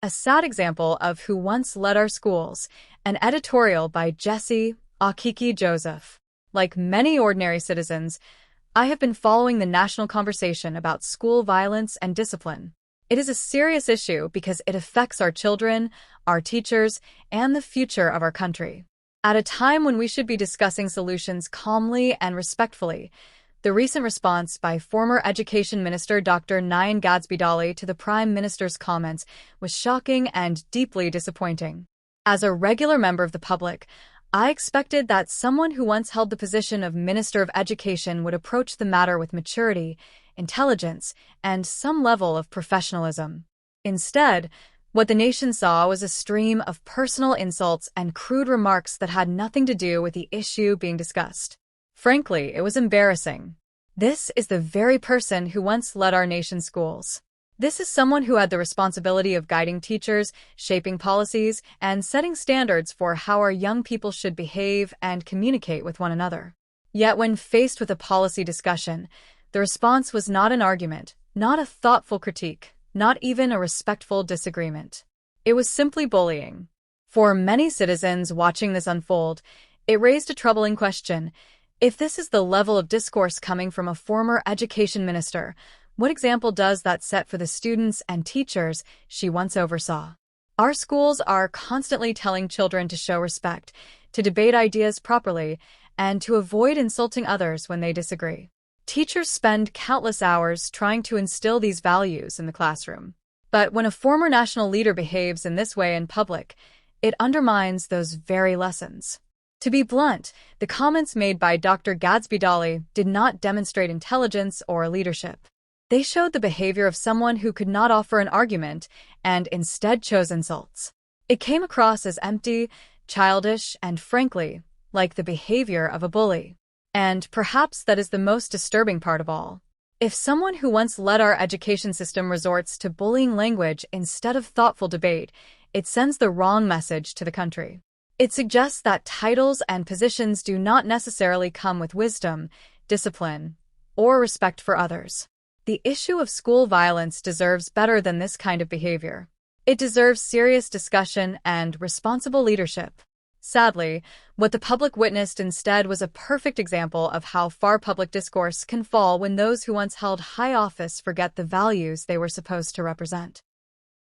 A sad example of who once led our schools, an editorial by Jesse Akiki Joseph. Like many ordinary citizens, I have been following the national conversation about school violence and discipline. It is a serious issue because it affects our children, our teachers, and the future of our country. At a time when we should be discussing solutions calmly and respectfully, the recent response by former Education Minister Dr. Nyan Gadsby to the Prime Minister's comments was shocking and deeply disappointing. As a regular member of the public, I expected that someone who once held the position of Minister of Education would approach the matter with maturity, intelligence, and some level of professionalism. Instead, what the nation saw was a stream of personal insults and crude remarks that had nothing to do with the issue being discussed. Frankly, it was embarrassing. This is the very person who once led our nation's schools. This is someone who had the responsibility of guiding teachers, shaping policies, and setting standards for how our young people should behave and communicate with one another. Yet when faced with a policy discussion, the response was not an argument, not a thoughtful critique, not even a respectful disagreement. It was simply bullying. For many citizens watching this unfold, it raised a troubling question. If this is the level of discourse coming from a former education minister, what example does that set for the students and teachers she once oversaw? Our schools are constantly telling children to show respect, to debate ideas properly, and to avoid insulting others when they disagree. Teachers spend countless hours trying to instill these values in the classroom. But when a former national leader behaves in this way in public, it undermines those very lessons. To be blunt, the comments made by Dr. Gadsby did not demonstrate intelligence or leadership. They showed the behavior of someone who could not offer an argument and instead chose insults. It came across as empty, childish, and frankly, like the behavior of a bully. And perhaps that is the most disturbing part of all. If someone who once led our education system resorts to bullying language instead of thoughtful debate, it sends the wrong message to the country. It suggests that titles and positions do not necessarily come with wisdom, discipline, or respect for others. The issue of school violence deserves better than this kind of behavior. It deserves serious discussion and responsible leadership. Sadly, what the public witnessed instead was a perfect example of how far public discourse can fall when those who once held high office forget the values they were supposed to represent.